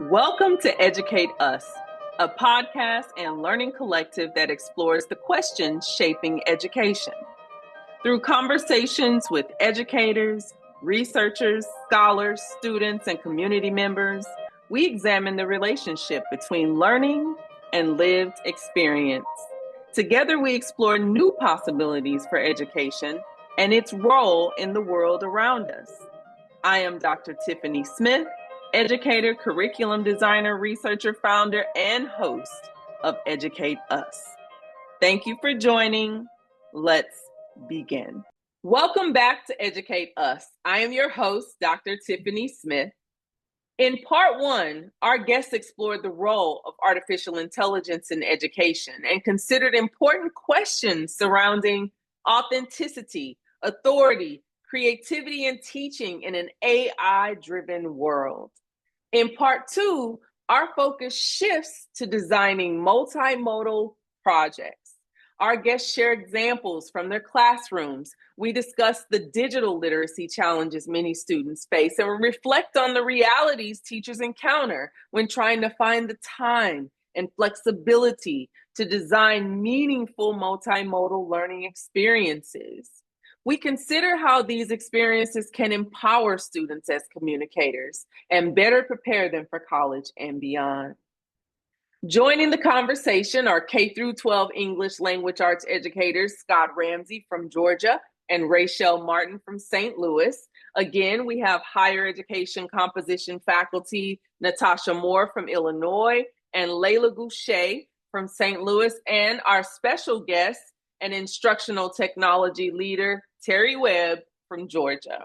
Welcome to Educate Us, a podcast and learning collective that explores the questions shaping education. Through conversations with educators, researchers, scholars, students, and community members, we examine the relationship between learning and lived experience. Together, we explore new possibilities for education and its role in the world around us. I am Dr. Tiffany Smith, educator, curriculum designer, researcher, founder, and host of Educate Us. Thank you for joining. Let's begin. Welcome back to Educate Us. I am your host, Dr. Tiffany Smith. In part one, our guests explored the role of artificial intelligence in education and considered important questions surrounding authenticity, authority, creativity, and teaching in an AI-driven world. In part two, our focus shifts to designing multimodal projects. Our guests share examples from their classrooms. We discuss the digital literacy challenges many students face and reflect on the realities teachers encounter when trying to find the time and flexibility to design meaningful multimodal learning experiences. We consider how these experiences can empower students as communicators and better prepare them for college and beyond. Joining the conversation are K-12 English language arts educators Scott Ramsey from Georgia and Raychelle Martin from St. Louis. Again, we have higher education composition faculty Natasha Moore from Illinois and Layla Goucher from St. Louis, and our special guest, an instructional technology leader, Terri Webb from Georgia.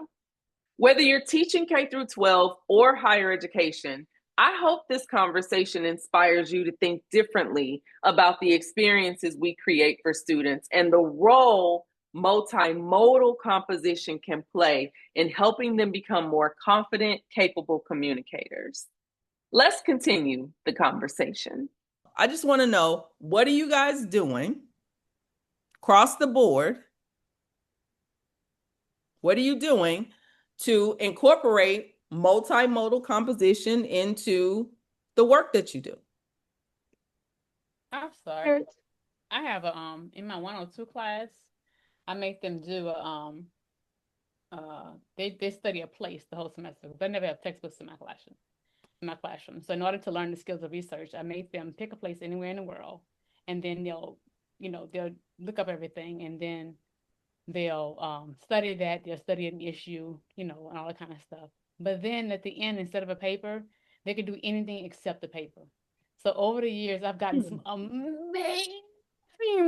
Whether you're teaching K-12 or higher education, I hope this conversation inspires you to think differently about the experiences we create for students and the role multimodal composition can play in helping them become more confident, capable communicators. Let's continue the conversation. I just want to know, what are you guys doing across the board? What are you doing to incorporate multimodal composition into the work that you do? I'm sorry. I have a in my 102 class, I make them do a they study a place the whole semester. They never have textbooks in my classroom. So in order to learn the skills of research, I made them pick a place anywhere in the world, and then they'll look up everything, and then they'll study that. They'll study an issue, and all that kind of stuff. But then at the end, instead of a paper, they could do anything except the paper. So over the years, I've gotten some amazing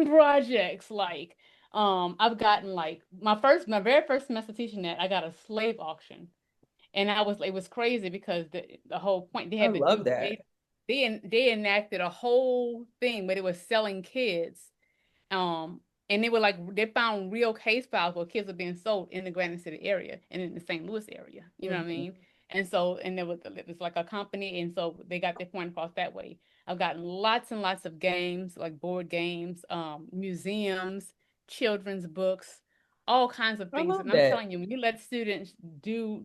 projects. Like, I've gotten my very first semester teaching that, I got a slave auction, and it was crazy because the whole point they had they enacted a whole thing, but it was selling kids, and they found real case files where kids were being sold in the Granite City area and in the St. Louis area. You know what I mean? And so, and it was like a company, and so they got their point across that way. I've gotten lots and lots of games, like board games, museums, children's books, all kinds of things. And I'm telling you, when you let students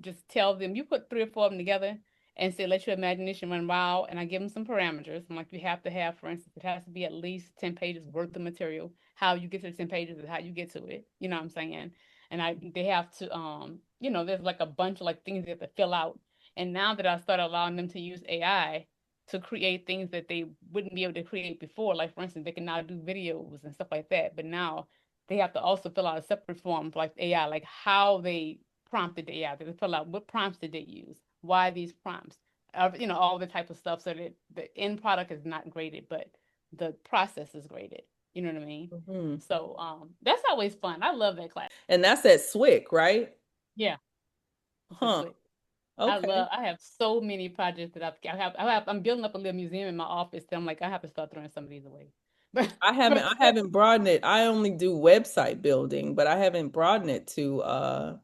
just tell them, you put 3 or 4 of them together and say, let your imagination run wild. And I give them some parameters. I'm like, you have to have, for instance, it has to be at least 10 pages worth of material. How you get to the 10 pages is how you get to it. You know what I'm saying? And they have to, there's like a bunch of like things they have to fill out. And now that I started allowing them to use AI to create things that they wouldn't be able to create before, like for instance, they can now do videos and stuff like that. But now they have to also fill out a separate form for like AI, like how they prompted the AI. They fill out what prompts did they use, why these prompts, all the type of stuff, so that the end product is not graded, but the process is graded. You know what I mean? Mm-hmm. So that's always fun. I love that class. And that's at SWIC, right? Yeah. Huh. Okay. I have so many projects that I'm building up a little museum in my office that I'm like, I have to start throwing some of these away. But I haven't broadened it. I only do website building, but I haven't broadened it to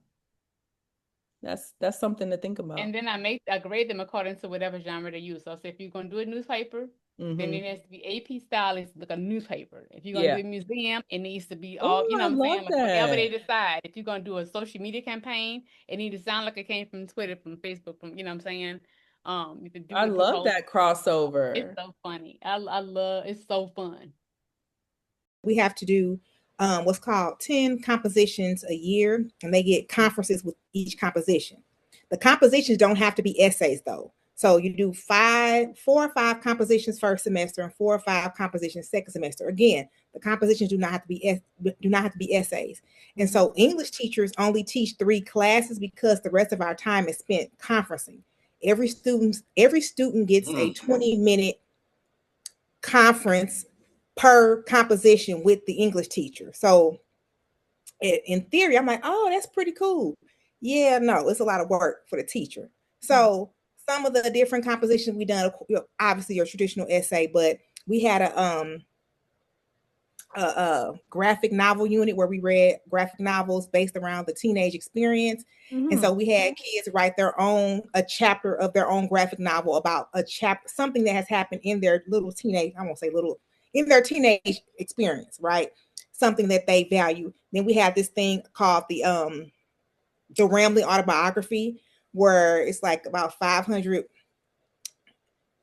that's something to think about. And then I grade them according to whatever genre they use. So I say, if you're gonna do a newspaper, then it has to be AP style. It's like a newspaper. If you're gonna do a museum, it needs to be all, you know what I'm saying? Like whatever they decide. If you're gonna do a social media campaign, it needs to sound like it came from Twitter, from Facebook, from, you know what I'm saying? You can do I the love proposal. that crossover. It's so funny. I love, it's so fun. We have to do what's called 10 compositions a year, and they get conferences with each composition. The compositions don't have to be essays though. So you do 4 or 5 compositions first semester and 4 or 5 compositions second semester. Again, the compositions do not have to be essays. And so English teachers only teach 3 classes because the rest of our time is spent conferencing. Every student gets a 20-minute conference per composition with the English teacher. So in theory, I'm like, oh, that's pretty cool. Yeah, no, it's a lot of work for the teacher. So some of the different compositions we done, obviously your traditional essay, but we had a graphic novel unit where we read graphic novels based around the teenage experience. And so we had kids write a chapter of their own graphic novel about something that has happened in their in their teenage experience, right? Something that they value. Then we have this thing called the rambling autobiography, where it's like about 500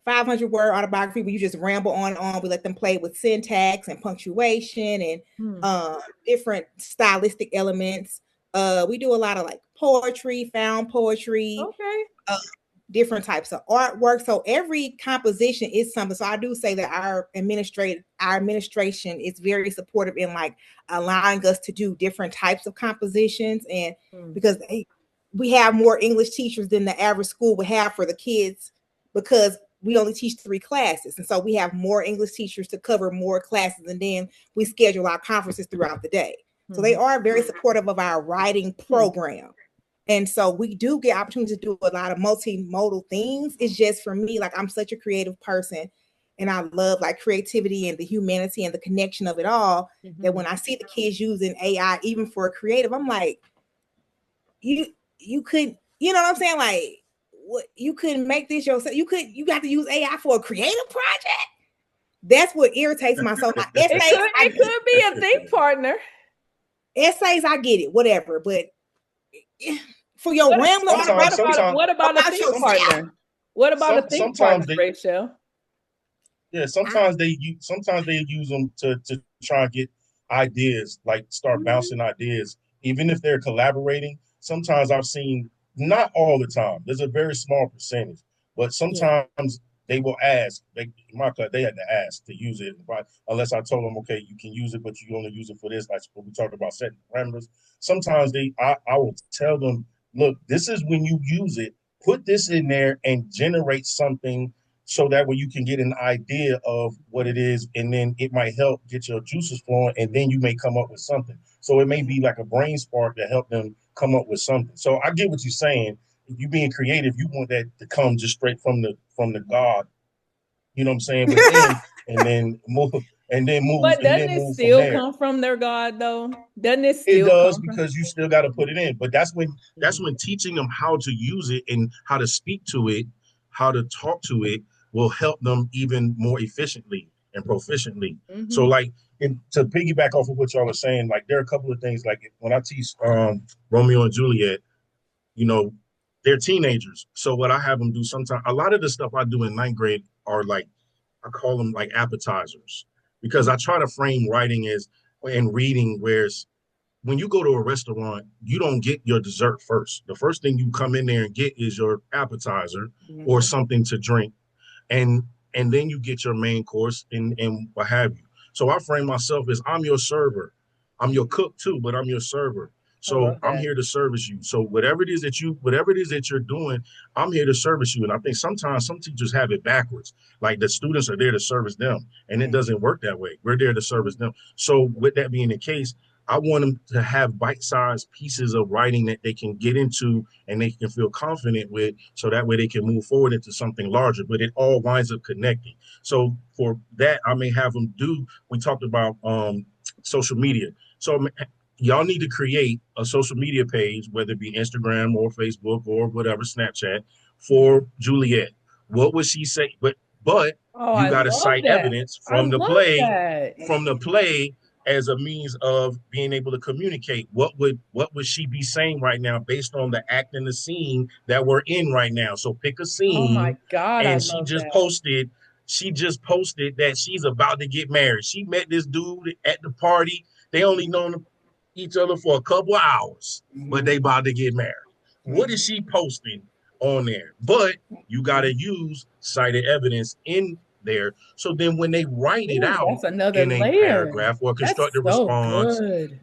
word autobiography where you just ramble on and on. We let them play with syntax and punctuation and different stylistic elements. We do a lot of like poetry, found poetry, different types of artwork. So every composition is something. So I do say that our administration is very supportive in like allowing us to do different types of compositions, and because we have more English teachers than the average school would have for the kids, because we only teach 3 classes. And so we have more English teachers to cover more classes. And then we schedule our conferences throughout the day. So they are very supportive of our writing program. And so we do get opportunities to do a lot of multimodal things. It's just for me, like I'm such a creative person and I love like creativity and the humanity and the connection of it all, that when I see the kids using AI, even for a creative, I'm like, you could, you know what I'm saying? Like, what, you couldn't make this yourself. You got to use AI for a creative project. That's what irritates my soul. My essays, it could be a think partner. Essays, I get it, whatever. But for your rambling, what about a think partner? What about a think partner, Raychelle? Yeah, sometimes they use them to try and get ideas, like start bouncing ideas, even if they're collaborating. Sometimes I've seen, not all the time, there's a very small percentage, but sometimes they will ask. In my class, they had to ask to use it, unless I told them, okay, you can use it, but you only use it for this. Like when we talk about setting parameters, sometimes I will tell them, look, this is when you use it. Put this in there and generate something, so that way you can get an idea of what it is, and then it might help get your juices flowing, and then you may come up with something. So it may be like a brain spark to help them come up with something. So I get what you're saying. If you being creative, you want that to come just straight from the God, you know what I'm saying, within, and then move. But doesn't it still come from their God though? Doesn't it still? It does, because you still got to put it in. But that's when teaching them how to use it and how to speak to it, how to talk to it, will help them even more efficiently and proficiently. So like, to piggyback off of what y'all are saying, like there are a couple of things, like when I teach Romeo and Juliet, you know, they're teenagers. So what I have them do sometimes, a lot of the stuff I do in 9th grade are like, I call them like appetizers, because I try to frame writing and reading, whereas when you go to a restaurant, you don't get your dessert first. The first thing you come in there and get is your appetizer or something to drink. And then you get your main course and what have you. So I frame myself as, I'm your server. I'm your cook too, but I'm your server. So I'm here to service you. So whatever it is that you're doing, I'm here to service you. And I think sometimes some teachers have it backwards. Like the students are there to service them, and it doesn't work that way. We're there to service them. So with that being the case, I want them to have bite-sized pieces of writing that they can get into and they can feel confident with, so that way they can move forward into something larger, but it all winds up connecting. So for that, I may have them we talked about social media. So y'all need to create a social media page, whether it be Instagram or Facebook or whatever, Snapchat, for Juliet. What would she say? But you got to cite evidence from the play, as a means of being able to communicate. What would she be saying right now based on the act and the scene that we're in right now? So pick a scene. Oh my God, I and she love just that. posted that she's about to get married. She met this dude at the party. They only known each other for a couple of hours, but they about to get married. What is she posting on there? But you got to use cited evidence in there. So then when they write it out That's another in a layer. paragraph or constructive That's so response, good.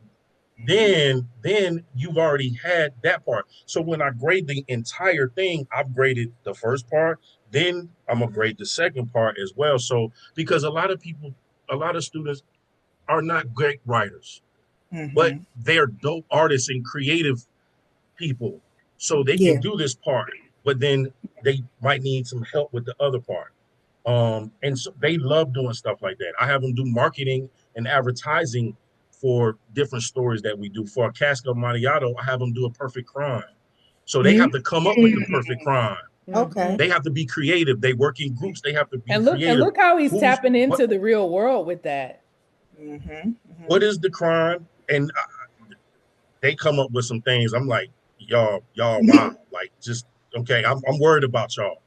then you've already had that part. So when I grade the entire thing, I've graded the first part, then I'm gonna grade the second part as well. So because a lot of students are not great writers, but they're dope artists and creative people. So they can do this part, but then they might need some help with the other part. And so they love doing stuff like that. I have them do marketing and advertising for different stories that we do. For a Cask of Amontillado, I have them do a perfect crime. So they have to come up with the perfect crime. Okay. They have to be creative. They work in groups. They have to be creative. And look how he's tapping into the real world with that. What is the crime? And they come up with some things. I'm like, y'all, wow. Like, just, okay, I'm worried about y'all.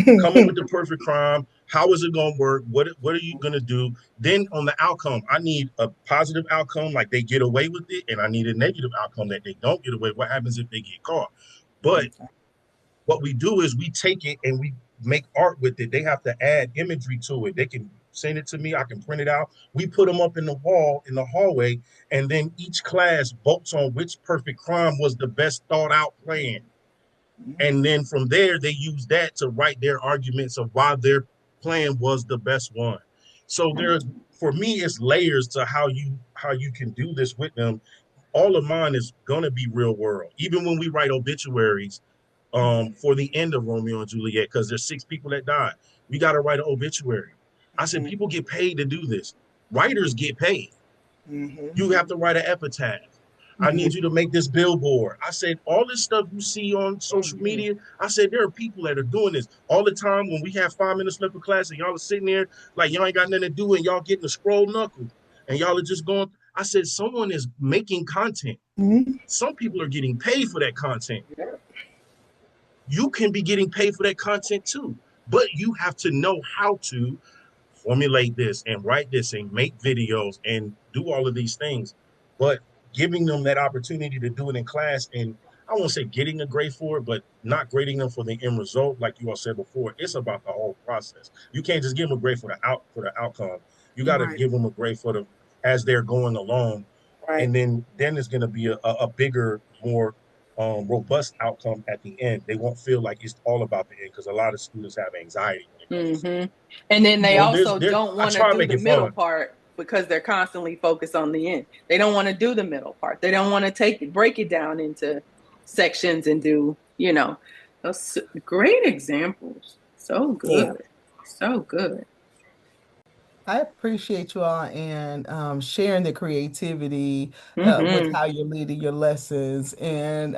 Come up with the perfect crime. How is it going to work? What are you going to do? Then on the outcome, I need a positive outcome, like they get away with it, and I need a negative outcome that they don't get away. What happens if they get caught? But what we do is we take it and we make art with it. They have to add imagery to it. They can send it to me. I can print it out. We put them up in the wall in the hallway, and then each class votes on which perfect crime was the best thought out plan. And then from there, they use that to write their arguments of why their plan was the best one. So for me, it's layers to how you can do this with them. All of mine is gonna be real world. Even when we write obituaries for the end of Romeo and Juliet, because there's 6 people that died, we got to write an obituary. I said, people get paid to do this. Writers get paid. You have to write an epitaph. I need you to make this billboard. I said, all this stuff you see on social media, I said, there are people that are doing this all the time. When we have 5 minutes left of class and y'all are sitting there like y'all ain't got nothing to do and y'all getting a scroll knuckle and y'all are just going. I said, someone is making content. Some people are getting paid for that content. You can be getting paid for that content too, but you have to know how to formulate this and write this and make videos and do all of these things. But giving them that opportunity to do it in class, and I won't say getting a grade for it, but not grading them for the end result, like you all said before. It's about the whole process. You can't just give them a grade for the outcome. You got to give them a grade for the as they're going along, and then it's going to be a bigger, more robust outcome at the end. They won't feel like it's all about the end, because a lot of students have anxiety. And then they also don't want to do the middle part because they're constantly focused on the end. They don't want to do the middle part. They don't want to break it down into sections and do, those great examples. So good. So good. I appreciate you all and sharing the creativity with how you're leading your lessons. And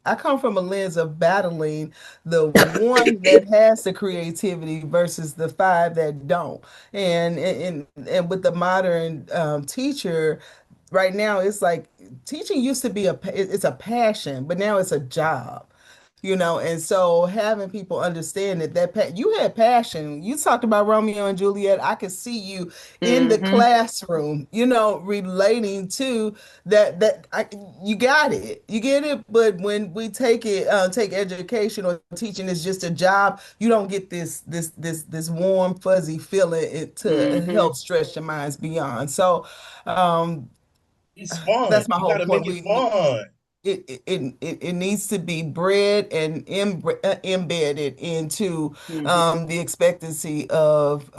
I come from a lens of battling the one that has the creativity versus the 5 that don't. And with the modern teacher, right now, it's like teaching used to be it's a passion, but now it's a job. And so having people understand that you had passion. You talked about Romeo and Juliet. I could see you in the classroom, relating to that. You got it. You get it. But when we take education or teaching as just a job, you don't get this warm, fuzzy feeling to help stretch your minds beyond. So it's fun. That's my whole point. Make it fun. It needs to be bred and embedded into the expectancy of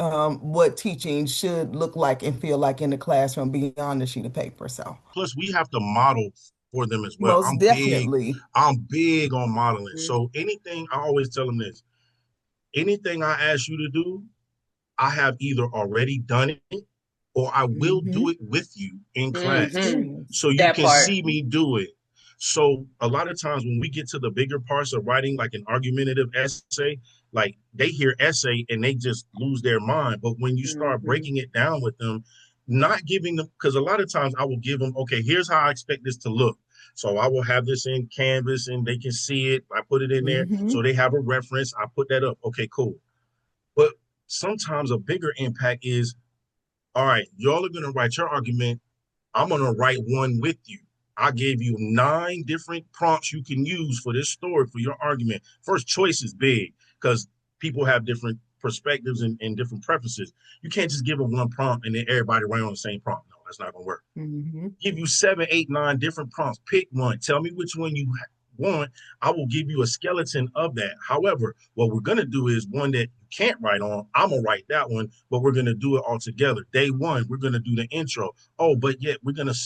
what teaching should look like and feel like in the classroom beyond the sheet of paper. So plus we have to model for them as well. Most definitely. I'm big on modeling. So anything, I always tell them this, anything I ask you to do, I have either already done it or I will do it with you in class. So you can see me do it. So a lot of times when we get to the bigger parts of writing, like an argumentative essay, like they hear essay and they just lose their mind. But when you start breaking it down with them, not giving them, because a lot of times I will give them, okay, here's how I expect this to look. So I will have this in Canvas and they can see it. I put it in there so they have a reference. I put that up. Okay, cool. But sometimes a bigger impact is, all right, y'all are going to write your argument. I'm going to write one with you. I gave you 9 different prompts you can use for this story, for your argument. First choice is big because people have different perspectives and different preferences. You can't just give them one prompt and then everybody write on the same prompt. No, that's not going to work. Give you 7, 8, 9 different prompts. Pick one. Tell me which one you want. I will give you a skeleton of that. However, what we're going to do is one that you can't write on. I'm going to write that one, but we're going to do it all together. Day one, we're going to do the intro. Oh, but yet we're going to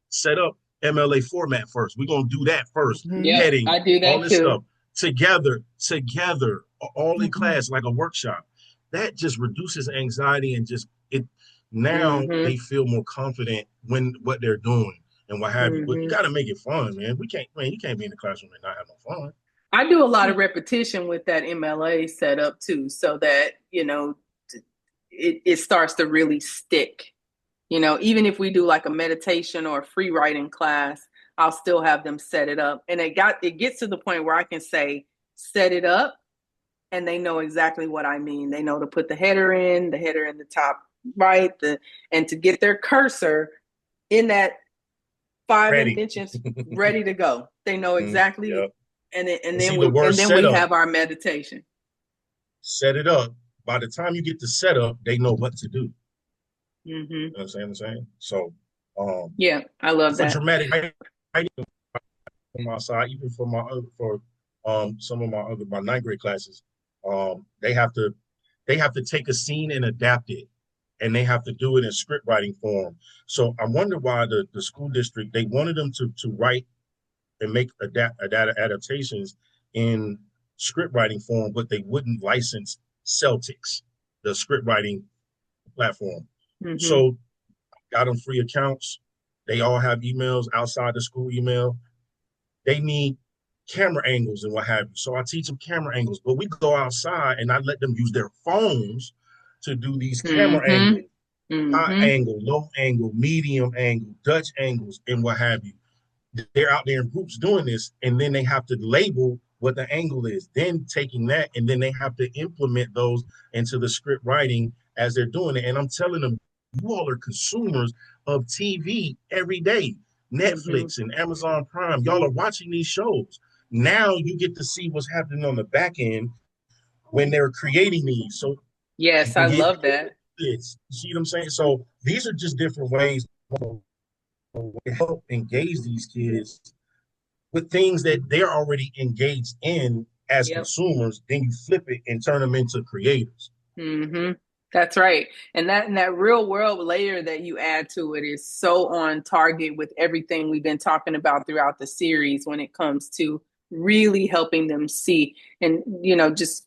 set up MLA format first. We're going to do that first. Heading, I do that all this too. stuff together, all in class, like a workshop. That just reduces anxiety and just it. Now they feel more confident when what they're doing and what have you. But you got to make it fun, man. You can't be in the classroom and not have no fun. I do a lot of repetition with that MLA setup too, so that, you know, it starts to really stick. You know, even if we do like a meditation or a free writing class, I'll still have them set it up. And it gets to the point where I can say, set it up, and they know exactly what I mean. They know to put the header in the top right, and to get their cursor in that 5 inches ready to go. They know exactly. And then we have our meditation. Set it up. By the time you get to set up, they know what to do. You know what I'm saying? So, yeah, I love that. Dramatic writing from my side, even for some of my 9th grade classes, they have to take a scene and adapt it, and they have to do it in script writing form. So I wonder why the school district, they wanted them to write and make adaptations in script writing form, but they wouldn't license Celtics, the script writing platform. So got them free accounts. They all have emails outside the school email. They need camera angles and what have you. So I teach them camera angles, but we go outside and I let them use their phones to do these camera angles, high angle, low angle, medium angle, Dutch angles, and what have you. They're out there in groups doing this, and then they have to label what the angle is, then taking that, and then they have to implement those into the script writing as they're doing it. And I'm telling them, you all are consumers of TV every day. Netflix and Amazon Prime, y'all are watching these shows. Now you get to see what's happening on the back end when they're creating these. So yes, I love that. You see what I'm saying? So these are just different ways to help engage these kids with things that they're already engaged in as consumers. Then you flip it and turn them into creators. That's right. And that real world layer that you add to it is so on target with everything we've been talking about throughout the series when it comes to really helping them see. And, you know, just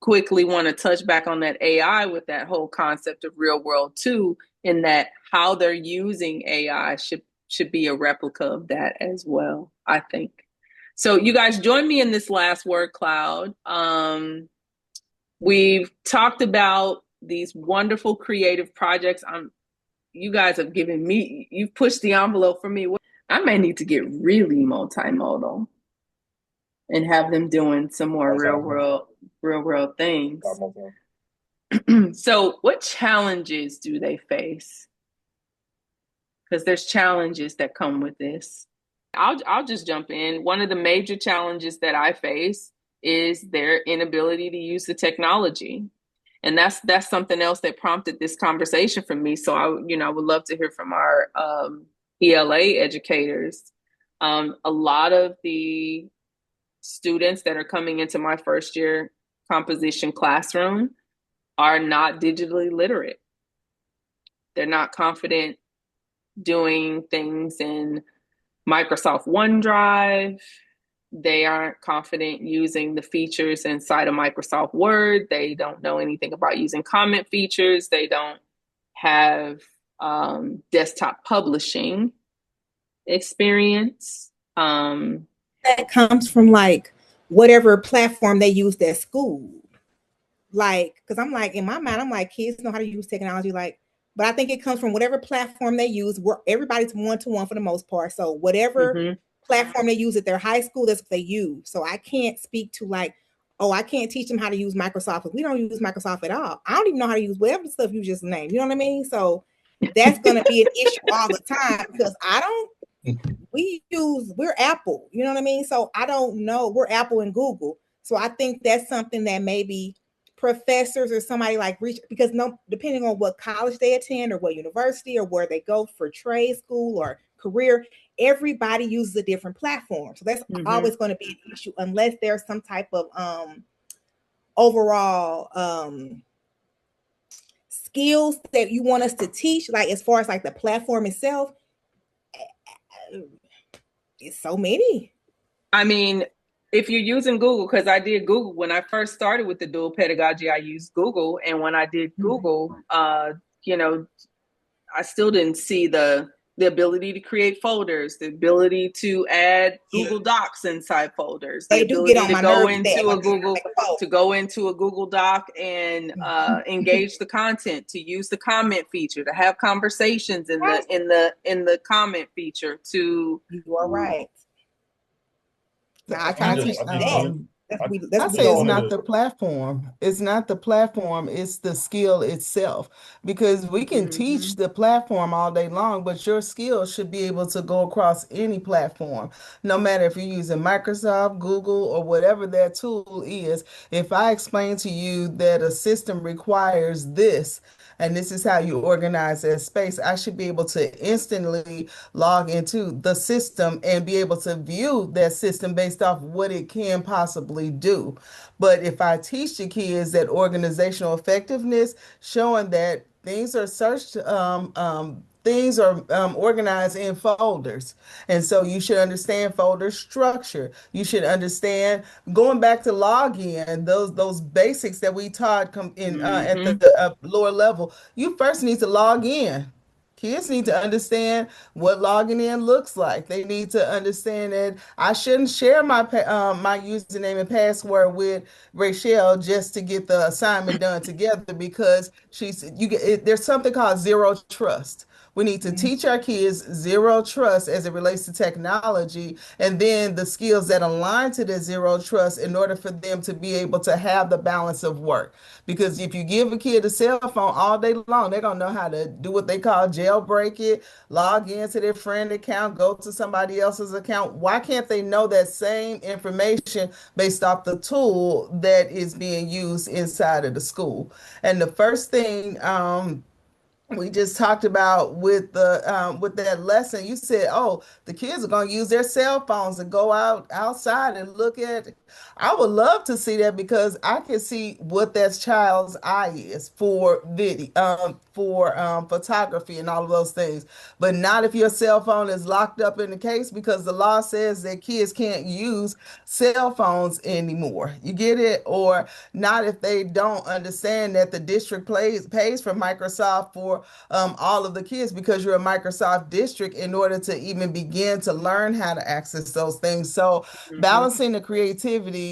quickly want to touch back on that AI with that whole concept of real world too, in that how they're using AI should be a replica of that as well, I think. So you guys join me in this last word cloud. We've talked about these wonderful creative projects. You guys have given me, you've pushed the envelope for me. I may need to get really multimodal and have them doing some more real world things. So what challenges do they face? Because there's challenges that come with this. I'll just jump in. One of the major challenges that I face is their inability to use the technology. And that's something else that prompted this conversation for me. So I would love to hear from our ELA educators. A lot of the students that are coming into my first year composition classroom are not digitally literate. They're not confident doing things in Microsoft OneDrive. They aren't confident using the features inside of Microsoft Word. They don't know anything about using comment features. They don't have desktop publishing experience. That comes from like whatever platform they used at school. Like, because I'm like, in my mind, I'm like, kids know how to use technology like but I think it comes from whatever platform they use. Everybody's one-to-one for the most part. So whatever platform they use at their high school, that's what they use. So I can't speak to like, oh, I can't teach them how to use Microsoft because we don't use Microsoft at all. I don't even know how to use whatever the stuff you just named. You know what I mean? So that's going to be an issue all the time because we're Apple. You know what I mean? So I don't know. We're Apple and Google. So I think that's something that maybe professors or somebody like because depending on what college they attend or what university or where they go for trade school or career, everybody uses a different platform. So that's always going to be an issue unless there's some type of overall skills that you want us to teach, like as far as like the platform itself. It's so many. I mean, if you're using Google, because I did Google when I first started with the dual pedagogy, I used Google. And when I did Google, you know, I still didn't see the ability to create folders, the ability to add Google Docs inside folders, the ability to go into a Google Doc and engage the content, to use the comment feature, to have conversations in the comment feature. You are right. I try to teach them. I say it's not the platform. It's not the platform. It's the skill itself. Because we can teach the platform all day long, but your skills should be able to go across any platform. No matter if you're using Microsoft, Google, or whatever that tool is. If I explain to you that a system requires this, and this is how you organize that space, I should be able to instantly log into the system and be able to view that system based off what it can possibly do. But if I teach the kids that organizational effectiveness, showing that things are searched, things are organized in folders. And so you should understand folder structure. You should understand going back to login, those basics that we taught at the lower level. You first need to log in. Kids need to understand what logging in looks like. They need to understand that I shouldn't share my my username and password with Raychelle just to get the assignment done together because there's something called zero trust. We need to teach our kids zero trust as it relates to technology, and then the skills that align to the zero trust in order for them to be able to have the balance of work. Because if you give a kid a cell phone all day long, they're going to know how to do what they call jailbreak it, log into their friend account, go to somebody else's account. Why can't they know that same information based off the tool that is being used inside of the school? And the first thing we just talked about with that lesson, you said, oh, the kids are going to use their cell phones and go outside and look at. I would love to see that because I can see what that child's eye is for video, for photography and all of those things, but not if your cell phone is locked up in the case, because the law says that kids can't use cell phones anymore. You get it? Or not if they don't understand that the district pays for Microsoft for all of the kids, because you're a Microsoft district, in order to even begin to learn how to access those things. So balancing the creativity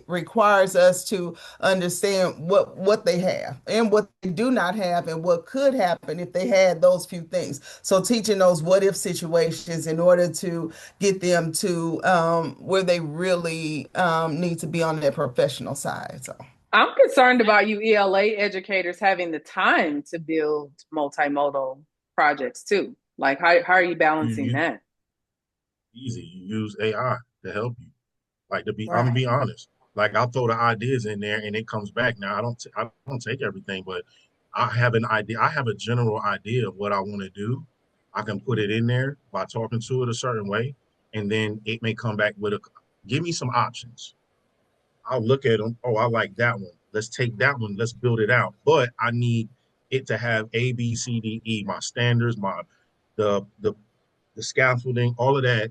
requires us to understand what they have and what they do not have and what could happen if they had those few things. So teaching those what if situations in order to get them to where they really need to be on their professional side. So I'm concerned about you ELA educators having the time to build multimodal projects too. Like, how are you balancing that? Easy. You use AI to help you. Like, I'm gonna be honest. Like, I'll throw the ideas in there and it comes back. Now, I don't take everything, but I have an idea. I have a general idea of what I want to do. I can put it in there by talking to it a certain way, and then it may come back with give me some options. I'll look at them. Oh, I like that one. Let's take that one. Let's build it out. But I need it to have A, B, C, D, E, my standards, the scaffolding, all of that.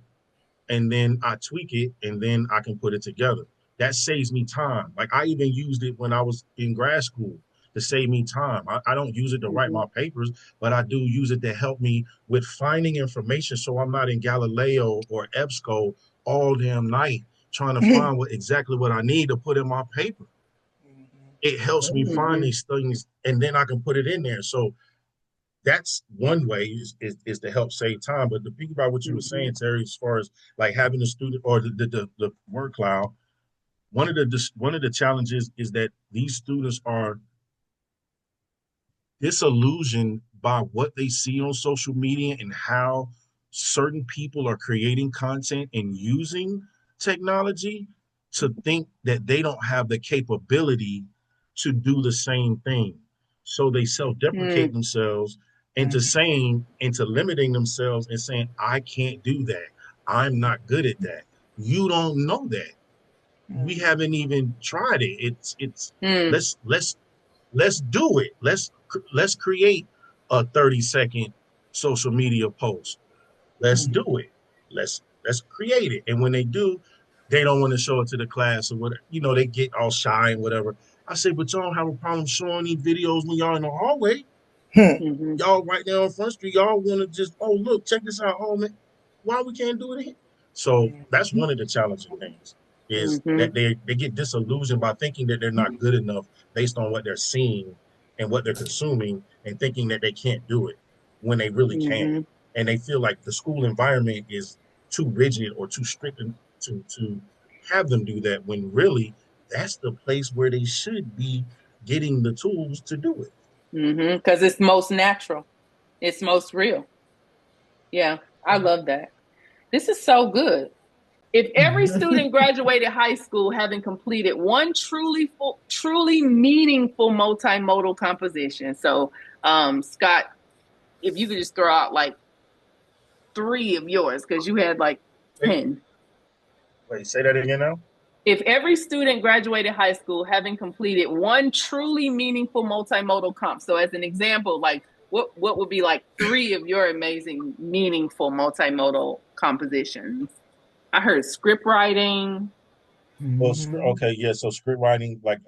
And then I tweak it, and then I can put it together. That saves me time. Like, I even used it when I was in grad school to save me time. I don't use it to write my papers, but I do use it to help me with finding information, so I'm not in Galileo or EBSCO all damn night trying to find exactly what I need to put in my paper. It helps me find these things, and then I can put it in there. So that's one way is to help save time. But to think about what you were saying, Terri, as far as like having a student or the word cloud, one of the challenges is that these students are disillusioned by what they see on social media and how certain people are creating content and using technology to think that they don't have the capability to do the same thing. So they self-deprecate themselves into limiting themselves and saying, I can't do that. I'm not good at that. You don't know that. We haven't even tried it. It's let's do it. Let's create a 30-second social media post. Let's do it. Let's create it. And when they do, they don't want to show it to the class or whatever. You know, they get all shy and whatever. I say, but y'all don't have a problem showing these videos when y'all in the hallway. Y'all right there on Front Street, y'all want to just, oh, look, check this out, oh, man. Why we can't do it here? So that's one of the challenging things is that they get disillusioned by thinking that they're not good enough based on what they're seeing and what they're consuming and thinking that they can't do it when they really can. And they feel like the school environment is too rigid or too strict to have them do that when really that's the place where they should be getting the tools to do it. Because it's most natural. It's most real. Yeah, I love that. This is so good. If every student graduated high school having completed one truly meaningful multimodal composition. So, Scott, if you could just throw out like 3 of yours, because you had like 10. Wait, say that again now? If every student graduated high school having completed one truly meaningful multimodal comp. So as an example, like what would be like 3 of your amazing, meaningful multimodal compositions? I heard script writing. Well, okay, yeah. So script writing, like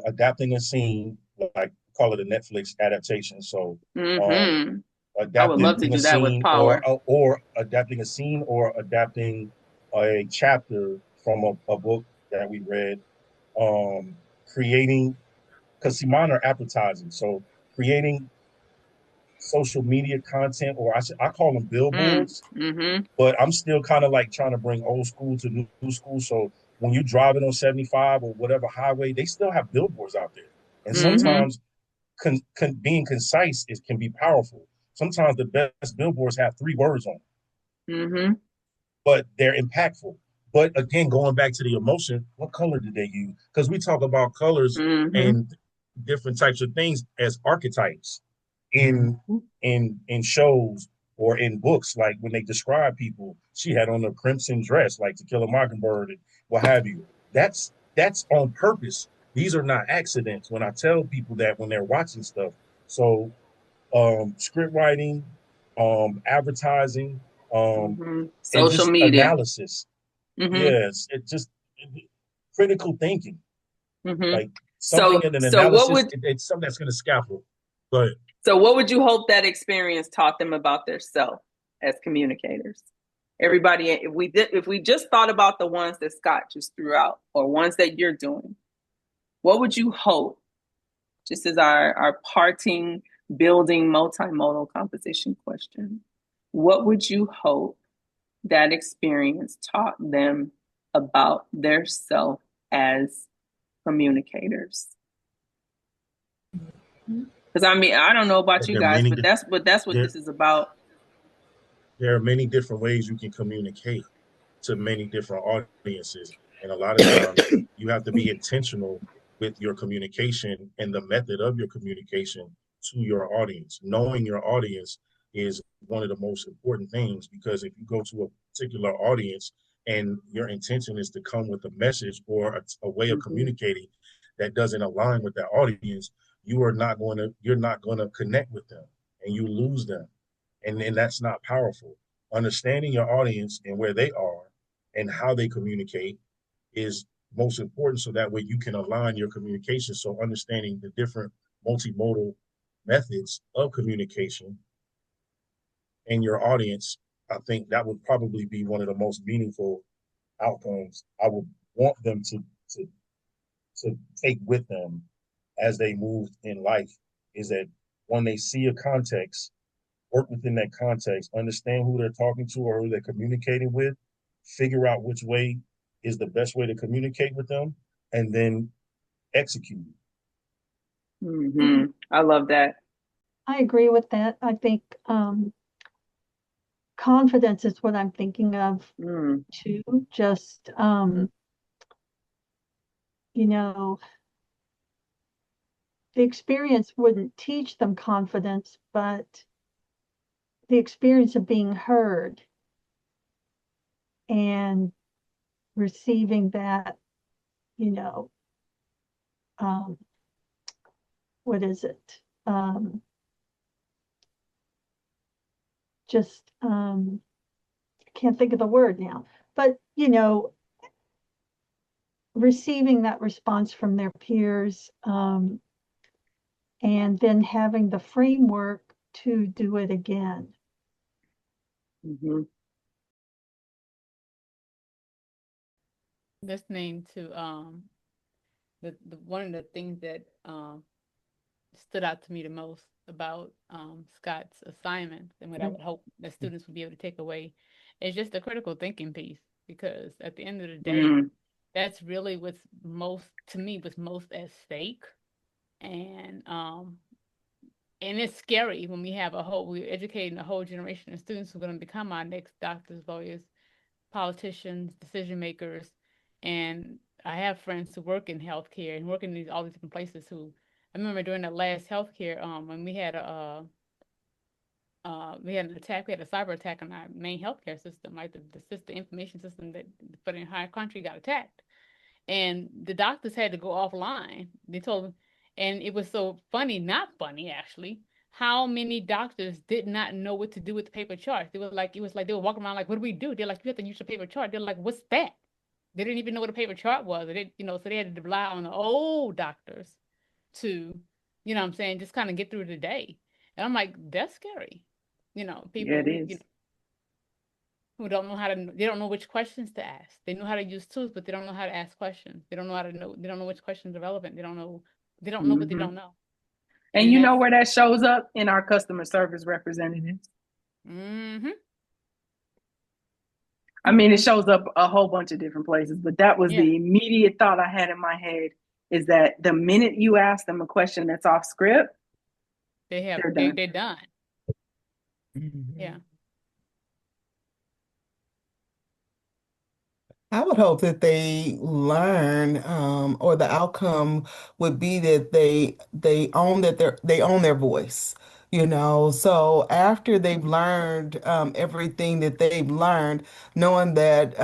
adapting a scene, like call it a Netflix adaptation. So I would love to do that with power. Or adapting a scene or adapting a chapter from a book that we read. Creating, because see, mine are advertising. So creating social media content, or I call them billboards, but I'm still kind of like trying to bring old school to new school. So when you're driving on 75 or whatever highway, they still have billboards out there. And sometimes being concise can be powerful. Sometimes the best billboards have 3 words on them, but they're impactful. But again, going back to the emotion, what color did they use? Because we talk about colors and different types of things as archetypes in shows or in books. Like when they describe people, she had on a crimson dress, like To Kill a Mockingbird and what have you. That's on purpose. These are not accidents when I tell people that when they're watching stuff. So script writing, advertising, social media analysis. Yes, critical thinking. Like something in an analysis, it's something that's going to scaffold. Go ahead. So what would you hope that experience taught them about themselves as communicators? Everybody, if we just thought about the ones that Scott just threw out or ones that you're doing, what would you hope, just as our parting building multimodal composition question, what would you hope that experience taught them about their self as communicators? Because I mean, I don't know about you guys, but that's what this is about. There are many different ways you can communicate to many different audiences, and a lot of times you have to be intentional with your communication and the method of your communication to your audience. Knowing your audience is one of the most important things, because if you go to a particular audience and your intention is to come with a message or a way of communicating that doesn't align with that audience, you're not going to connect with them and you lose them. And that's not powerful. Understanding your audience and where they are and how they communicate is most important, so that way you can align your communication. So understanding the different multimodal methods of communication and your audience, I think that would probably be one of the most meaningful outcomes I would want them to take with them as they move in life, is that when they see a context work within that context, understand who they're talking to or who they're communicating with, figure out which way is the best way to communicate with them, and then execute. I love that. I agree with that. I think confidence is what I'm thinking of too. Just you know, the experience wouldn't teach them confidence, but the experience of being heard and receiving that, you know, what is it? Just can't think of the word now, but you know, receiving that response from their peers, and then having the framework to do it again. Listening to the one of the things that stood out to me the most about Scott's assignments, and what I would hope that students would be able to take away, is just the critical thinking piece. Because at the end of the day, that's really what's most at stake. And it's scary when we're educating a whole generation of students who are going to become our next doctors, lawyers, politicians, decision makers. And I have friends who work in healthcare and work in all these different places who, I remember during the last healthcare, when we had an attack, we had a cyber attack on our main healthcare system, like the information system that for the entire country got attacked. And the doctors had to go offline. They told them, and it was so funny, not funny actually, how many doctors did not know what to do with the paper charts. It was like they were walking around like, what do we do? They're like, you have to use a paper chart. They're like, what's that? They didn't even know what a paper chart was. They, so they had to rely on the old doctors to, what I'm saying, just kind of get through the day. And I'm like, that's scary. People who don't know they don't know which questions to ask. They know how to use tools, but they don't know how to ask questions. They don't know which questions are relevant. They don't know what they don't know. And you know where that shows up? In our customer service representatives. I mean, it shows up a whole bunch of different places, but that was the immediate thought I had in my head, is that the minute you ask them a question that's off script, they're done. Yeah. I would hope that they learn, or the outcome would be that they own they own their voice. So after they've learned everything that they've learned, knowing that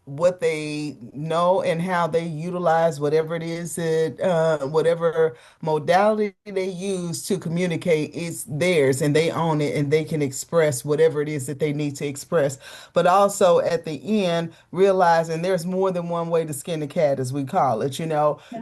what they know and how they utilize whatever it is that whatever modality they use to communicate is theirs, and they own it, and they can express whatever it is that they need to express. But also at the end, realizing there's more than one way to skin a cat, as we call it.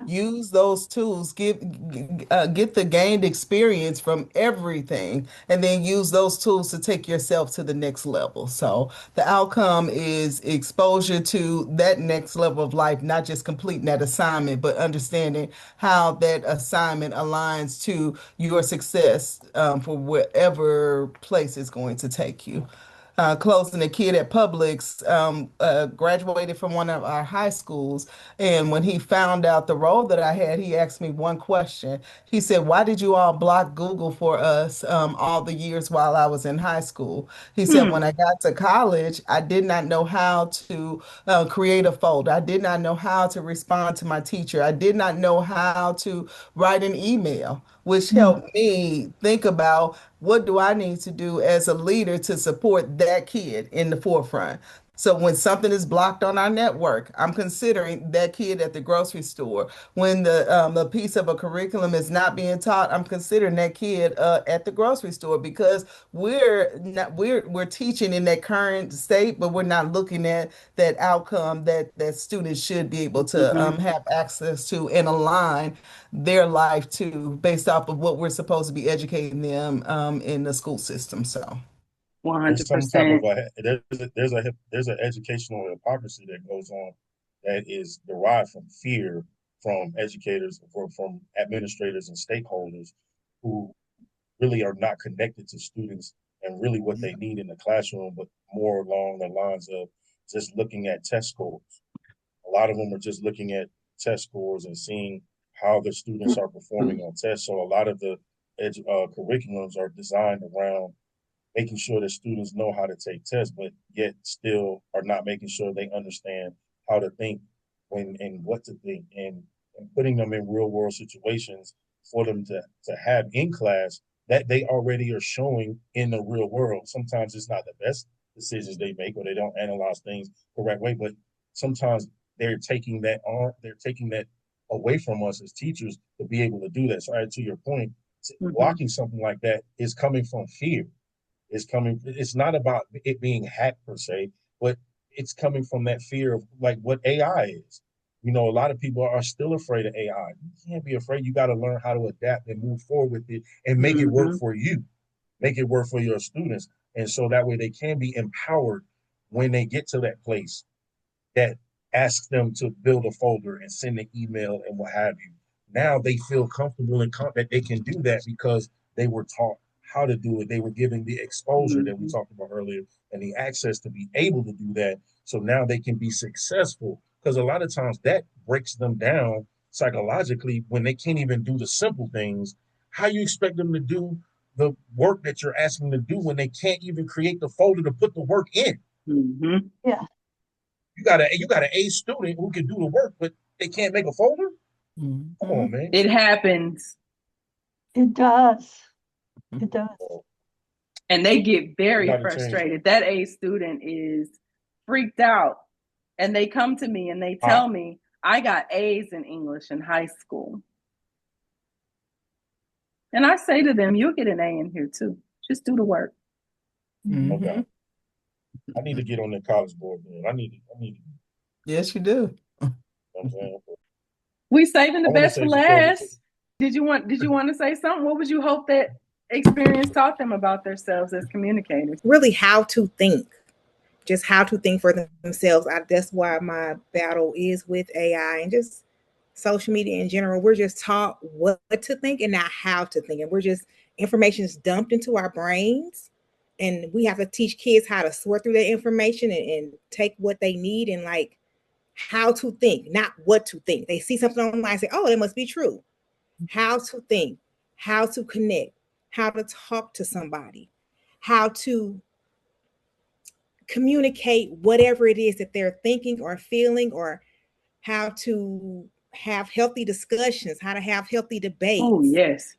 Use those tools, get the gained experience from everything, and then use those tools to take yourself to the next level. So the outcome is exposure to that next level of life, not just completing that assignment, but understanding how that assignment aligns to your success, for whatever place it's going to take you. Closing a kid at Publix, graduated from one of our high schools. And when he found out the role that I had, he asked me one question. He said, "Why did you all block Google for us all the years while I was in high school?" He said, "When I got to college, I did not know how to create a folder. I did not know how to respond to my teacher. I did not know how to write an email," which helped me think about, what do I need to do as a leader to support that kid in the forefront? So when something is blocked on our network, I'm considering that kid at the grocery store. When the piece of a curriculum is not being taught, I'm considering that kid at the grocery store, because we're teaching in that current state, but we're not looking at that outcome that students should be able to have access to and align their life to, based off of what we're supposed to be educating them in the school system. So. There's some 100%. type of there's an educational hypocrisy that goes on, that is derived from fear from educators, from administrators and stakeholders, who really are not connected to students and really what they need in the classroom, but more along the lines of just looking at test scores. A lot of them are just looking at test scores and seeing how the students are performing on tests. So a lot of the curriculums are designed around making sure that students know how to take tests, but yet still are not making sure they understand how to think and what to think, and putting them in real world situations for them to have in class that they already are showing in the real world. Sometimes it's not the best decisions they make, or they don't analyze things the correct way, but sometimes they're taking that away from us as teachers to be able to do that. So to your point, blocking something like that is coming from fear. It's not about it being hacked per se, but it's coming from that fear of like what AI is. You know, a lot of people are still afraid of AI. You can't be afraid. You got to learn how to adapt and move forward with it and make it work for you, make it work for your students. And so that way they can be empowered when they get to that place that asks them to build a folder and send an email and what have you. Now they feel comfortable and that they can do that because they were taught how to do it. They were given the exposure that we talked about earlier and the access to be able to do that. So now they can be successful, because a lot of times that breaks them down psychologically when they can't even do the simple things. How you expect them to do the work that you're asking them to do when they can't even create the folder to put the work in? Yeah. You got an A student who can do the work, but they can't make a folder? Come on, man. It happens. It does. It does. And they get very frustrated. That A student is freaked out. And they come to me and they tell me, I got A's in English in high school. And I say to them, you'll get an A in here too. Just do the work. Okay. I need to get on the college board, man. I need to. Yes, you do. You know what I'm saying? We saving the best for last. Did you want to say something? What would you hope that experience taught them about themselves as communicators? Really, how to think. Just how to think for themselves. That's why my battle is with AI and just social media in general. We're just taught what to think and not how to think. And information is dumped into our brains. And we have to teach kids how to sort through that information and take what they need and like how to think, not what to think. They see something online and say, oh, that must be true. How to think, how to connect, how to talk to somebody, how to communicate whatever it is that they're thinking or feeling, or how to have healthy discussions, how to have healthy debates. Oh, yes.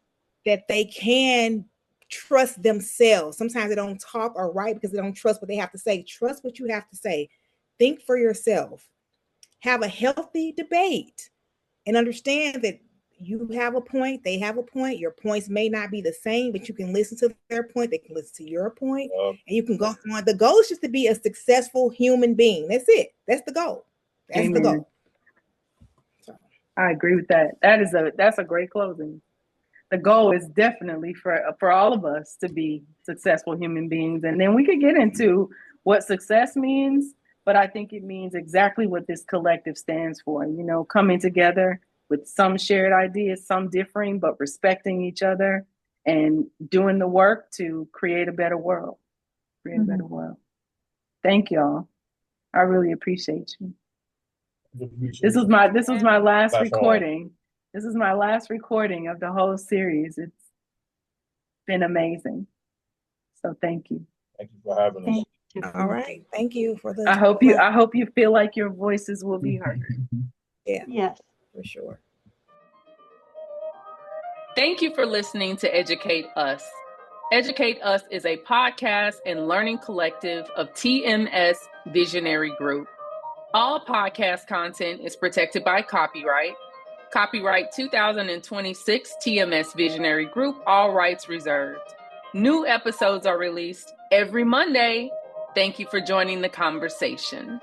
That they can trust themselves. Sometimes they don't talk or write because they don't trust what they have to say. Trust what you have to say. Think for yourself. Have a healthy debate and understand that you have a point, they have a point. Your points may not be the same, but you can listen to their point. They can listen to your point, and you can go on. The goal is just to be a successful human being. That's it. That's the goal. That's the goal. So. I agree with that. That's a great closing. The goal is definitely for all of us to be successful human beings. And then we could get into what success means, but I think it means exactly what this collective stands for, coming together with some shared ideas, some differing, but respecting each other and doing the work to create a better world. A better world. Thank y'all. I really appreciate you. This was my last recording. This is my last recording of the whole series. It's been amazing. So thank you. Thank you for having us. All right. Thank you for the. I hope you feel like your voices will be heard. Yeah. Yes. For sure. Thank you for listening to Educate Us. Educate Us is a podcast and learning collective of TMS Visionary Group. All podcast content is protected by copyright. Copyright 2026 TMS Visionary Group, all rights reserved. New episodes are released every Monday. Thank you for joining the conversation.